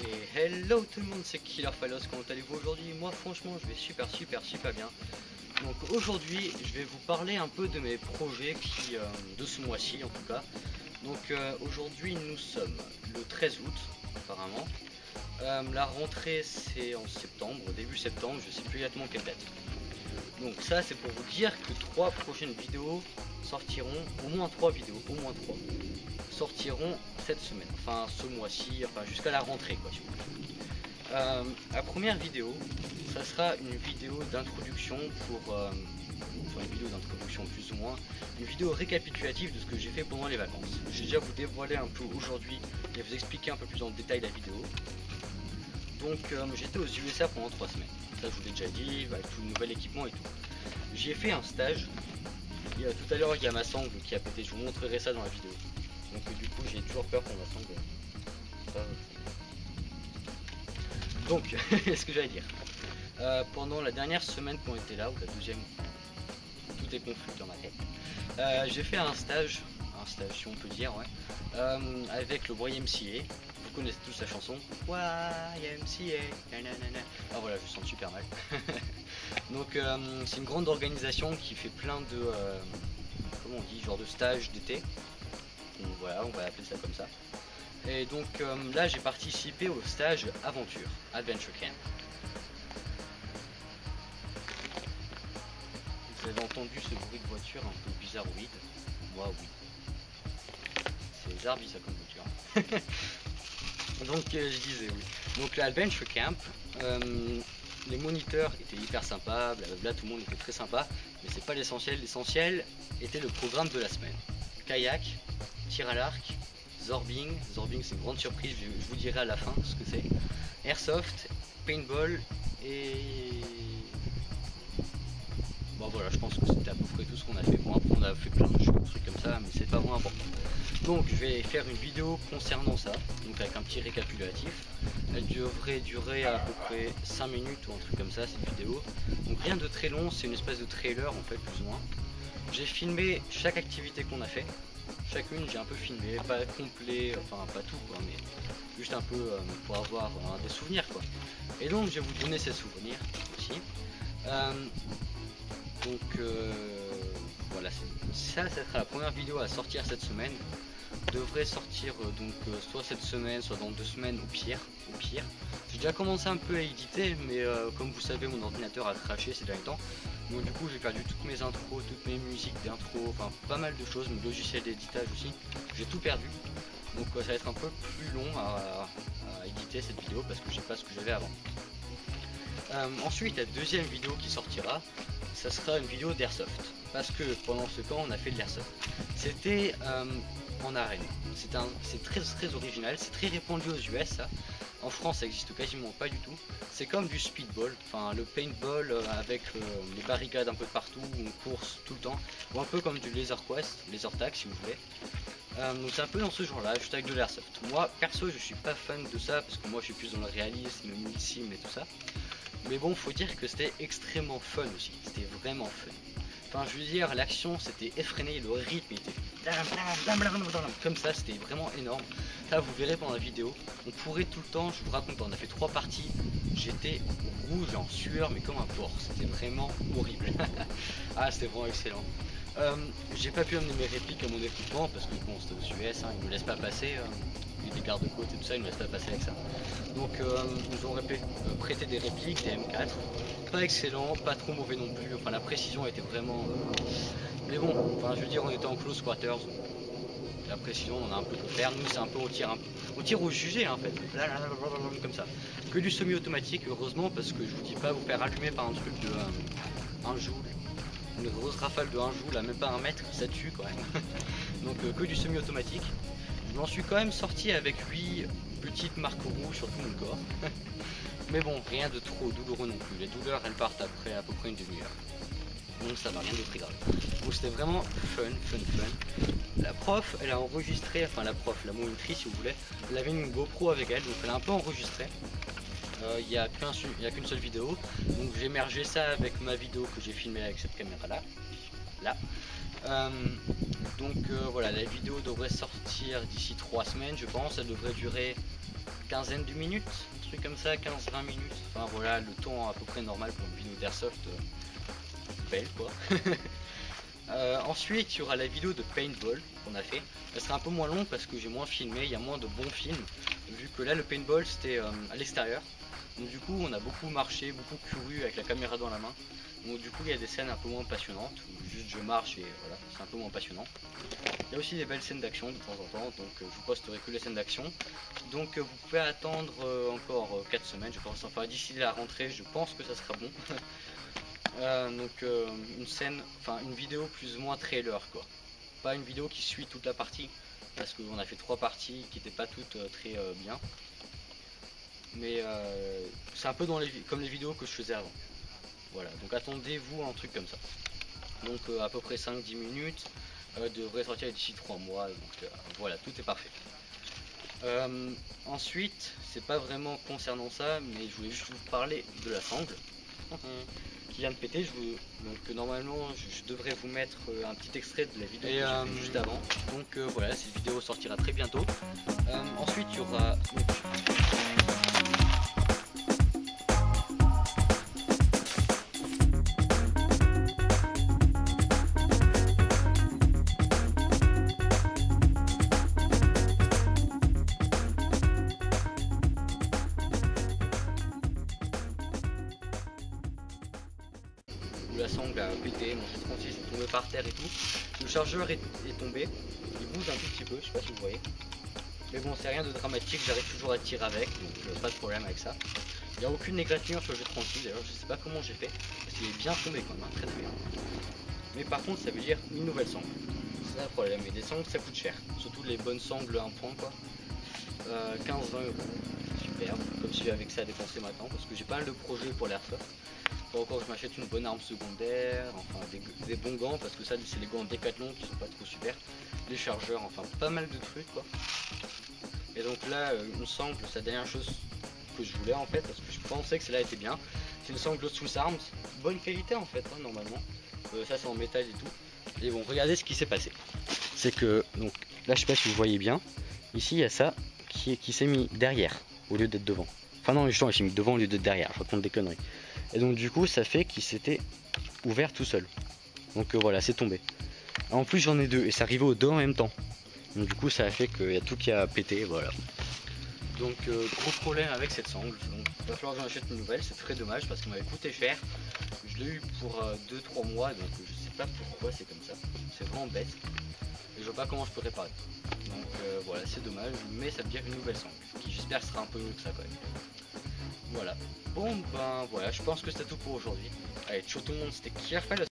Et hello tout le monde, c'est Killer Phalos, comment allez-vous aujourd'hui? Moi franchement je vais super bien. Donc aujourd'hui je vais vous parler un peu de mes projets de ce mois-ci en tout cas. Donc aujourd'hui nous sommes le 13 août apparemment. La rentrée c'est en septembre, début septembre, je sais plus exactement quelle date. Donc ça c'est pour vous dire que 3 prochaines vidéos sortiront, au moins 3 vidéos, sortiront cette semaine, enfin ce mois-ci, enfin jusqu'à la rentrée quoi si vous voulez. La première vidéo, ça sera une vidéo d'introduction une vidéo d'introduction plus ou moins, une vidéo récapitulative de ce que j'ai fait pendant les vacances. Je vais déjà vous dévoiler un peu aujourd'hui et vous expliquer un peu plus en détail la vidéo. Donc j'étais aux USA pendant 3 semaines, ça je vous l'ai déjà dit, avec tout le nouvel équipement et tout. J'y ai fait un stage, tout à l'heure il y a ma sangle qui a pété, je vous montrerai ça dans la vidéo. Donc du coup j'ai toujours peur qu'on ma sangle. Donc ce que j'allais dire, pendant la dernière semaine qu'on était là, ou la deuxième, tout est confus dans ma tête, j'ai fait un stage si on peut dire, ouais, avec le YMCA. Vous connaissez tous la chanson YMCA, nanana. Ah voilà, je sens super mal. Donc c'est une grande organisation qui fait plein de comment on dit, genre de stages d'été. Donc voilà, on va appeler ça comme ça. Et donc là j'ai participé au stage aventure, Adventure Camp. Vous avez entendu ce bruit de voiture un peu bizarroïde? Moi oui. C'est bizarre ça comme voiture. Donc je disais oui. Donc l'Adventure Camp, les moniteurs étaient hyper sympas, blablabla, tout le monde était très sympa, mais c'est pas l'essentiel. L'essentiel était le programme de la semaine. Kayak, tir à l'arc, zorbing c'est une grande surprise, je vous dirai à la fin ce que c'est. Airsoft, paintball et... Bon voilà, je pense que c'était à peu près tout ce qu'on a fait. Bon, après on a fait plein de choses, trucs comme ça, mais c'est pas vraiment important. Donc je vais faire une vidéo concernant ça, donc avec un petit récapitulatif. Elle devrait durer à peu près 5 minutes ou un truc comme ça cette vidéo. Donc rien de très long, c'est une espèce de trailer en fait plus ou moins. J'ai filmé chaque activité qu'on a fait. Chacune j'ai un peu filmé, pas complet, enfin pas tout quoi, mais juste un peu pour avoir des souvenirs quoi. Et donc je vais vous donner ces souvenirs aussi. Voilà, ça sera la première vidéo à sortir cette semaine. Devrait sortir soit cette semaine, soit dans 2 semaines au pire. J'ai déjà commencé un peu à éditer, mais comme vous savez mon ordinateur a craché ces derniers temps. Donc du coup j'ai perdu toutes mes intros, toutes mes musiques d'intro, enfin pas mal de choses, mon logiciel d'éditage aussi. J'ai tout perdu. Donc ça va être un peu plus long à éditer cette vidéo parce que je sais pas ce que j'avais avant. Ensuite la deuxième vidéo qui sortira, ça sera une vidéo d'airsoft. Parce que pendant ce camp on a fait de l'airsoft. C'était en arène. C'est très original, c'est très répandu aux US ça. En France ça existe quasiment pas du tout. C'est comme du speedball, enfin le paintball avec les barricades un peu partout, on course tout le temps. Ou un peu comme du laser quest, laser tag si vous voulez. Donc c'est un peu dans ce genre là, juste avec de l'airsoft. Moi perso je suis pas fan de ça parce que moi je suis plus dans le réalisme, le multisim et tout ça. Mais bon, faut dire que c'était extrêmement fun aussi, c'était vraiment fun. Enfin, je veux dire, l'action c'était effréné, le rythme était comme ça, c'était vraiment énorme. Ça, vous verrez pendant la vidéo. On pourrait tout le temps, je vous raconte, on a fait 3 parties. J'étais rouge en sueur, mais comme un porc. C'était vraiment horrible. Ah, c'était vraiment excellent. J'ai pas pu amener mes répliques à mon équipement parce que bon, c'était aux US, hein, ils me laissent pas passer. Des garde-côtes et tout ça, ils ne me laissent pas passer avec ça. Donc ils nous ont prêté des répliques, des M4, pas excellent, pas trop mauvais non plus, enfin la précision était vraiment... Mais bon, enfin je veux dire on était en close quarters, la précision on a un peu de faire, nous c'est un peu on tire au jugé en fait, comme ça. Que du semi-automatique heureusement parce que je vous dis pas vous faire allumer par un truc de 1 joule, une grosse rafale de 1 joule à même pas 1 mètre, ça tue quand même. Donc que du semi-automatique. Je m'en suis quand même sorti avec 8 petites marques rouges sur tout mon corps. Mais bon, rien de trop douloureux non plus. Les douleurs elles partent après à peu près une demi-heure. Donc ça va, rien de très grave. Donc c'était vraiment fun. La prof, elle a enregistré, enfin la prof, la monitrice si vous voulez, elle avait une GoPro avec elle, donc elle a un peu enregistré. Il n'y a qu'une seule vidéo. Donc j'ai mergé ça avec ma vidéo que j'ai filmée avec cette caméra là. Donc voilà, la vidéo devrait sortir d'ici 3 semaines je pense, elle devrait durer quinzaine de minutes, un truc comme ça, 15-20 minutes. Enfin voilà, le temps à peu près normal pour une vidéo d'airsoft belle quoi. Ensuite il y aura la vidéo de paintball qu'on a fait. Elle sera un peu moins longue parce que j'ai moins filmé, il y a moins de bons films. Vu que là le paintball c'était à l'extérieur. Donc du coup on a beaucoup marché, beaucoup couru avec la caméra dans la main. Donc du coup il y a des scènes un peu moins passionnantes, où juste je marche et voilà, c'est un peu moins passionnant. Il y a aussi des belles scènes d'action de temps en temps, donc je vous posterai que les scènes d'action. Donc vous pouvez attendre encore 4 semaines, je pense, enfin d'ici la rentrée je pense que ça sera bon. Une scène, enfin une vidéo plus ou moins trailer quoi. Pas une vidéo qui suit toute la partie, parce qu'on a fait 3 parties qui n'étaient pas toutes très bien. Mais c'est un peu comme les vidéos que je faisais avant. Voilà, donc attendez-vous un truc comme ça. Donc à peu près 5-10 minutes, devrait sortir d'ici 3 mois, donc voilà, tout est parfait. Ensuite, c'est pas vraiment concernant ça, mais je voulais juste vous parler de la sangle qui vient de péter. Donc normalement je devrais vous mettre un petit extrait de la vidéo que j'ai fait juste avant. Donc voilà, cette vidéo sortira très bientôt. Ensuite il y aura... où la sangle a pété, mon G36 est tombé par terre et tout. Le chargeur est tombé, il bouge un tout petit peu, je sais pas si vous voyez. Mais bon, c'est rien de dramatique, j'arrive toujours à tirer avec, donc pas de problème avec ça. Il n'y a aucune égratignure sur le G36, d'ailleurs je sais pas comment j'ai fait, parce qu'il est bien tombé quand même, très bien. Mais par contre ça veut dire une nouvelle sangle, c'est ça le problème, et des sangles ça coûte cher, surtout les bonnes sangles à un point quoi. 15-20 €, superbe, comme si j'avais que ça à dépenser maintenant, parce que j'ai pas mal de projets pour l'airsoft. Faut encore que je m'achète une bonne arme secondaire, enfin des bons gants, parce que ça c'est les gants Décathlon qui sont pas trop super, les chargeurs, enfin pas mal de trucs quoi. Et donc là une sangle, c'est la dernière chose que je voulais en fait, parce que je pensais que celle-là était bien. C'est une sangle Swiss Arms, bonne qualité en fait normalement, ça c'est en métal et tout. Et bon, regardez ce qui s'est passé, c'est que donc là je sais pas si vous voyez bien, ici il y a ça qui s'est mis derrière au lieu d'être devant. Enfin non, justement il s'est mis devant au lieu d'être derrière, je raconte des conneries. Et donc du coup ça fait qu'il s'était ouvert tout seul. Donc voilà, c'est tombé. En plus j'en ai deux et ça arrivait aux deux en même temps. Donc du coup ça a fait qu'il y a tout qui a pété, voilà. Donc gros problème avec cette sangle. Donc il va falloir que j'en achète une nouvelle, c'est très dommage parce qu'elle m'avait coûté cher. Je l'ai eu pour 2-3 mois, donc je sais pas pourquoi c'est comme ça. C'est vraiment bête. Et je vois pas comment je peux réparer. Donc voilà, c'est dommage, mais ça veut dire une nouvelle sangle, qui j'espère sera un peu mieux que ça quand même. Voilà. Bon ben voilà, je pense que c'était tout pour aujourd'hui. Allez, ciao tout le monde, c'était Kierfeld.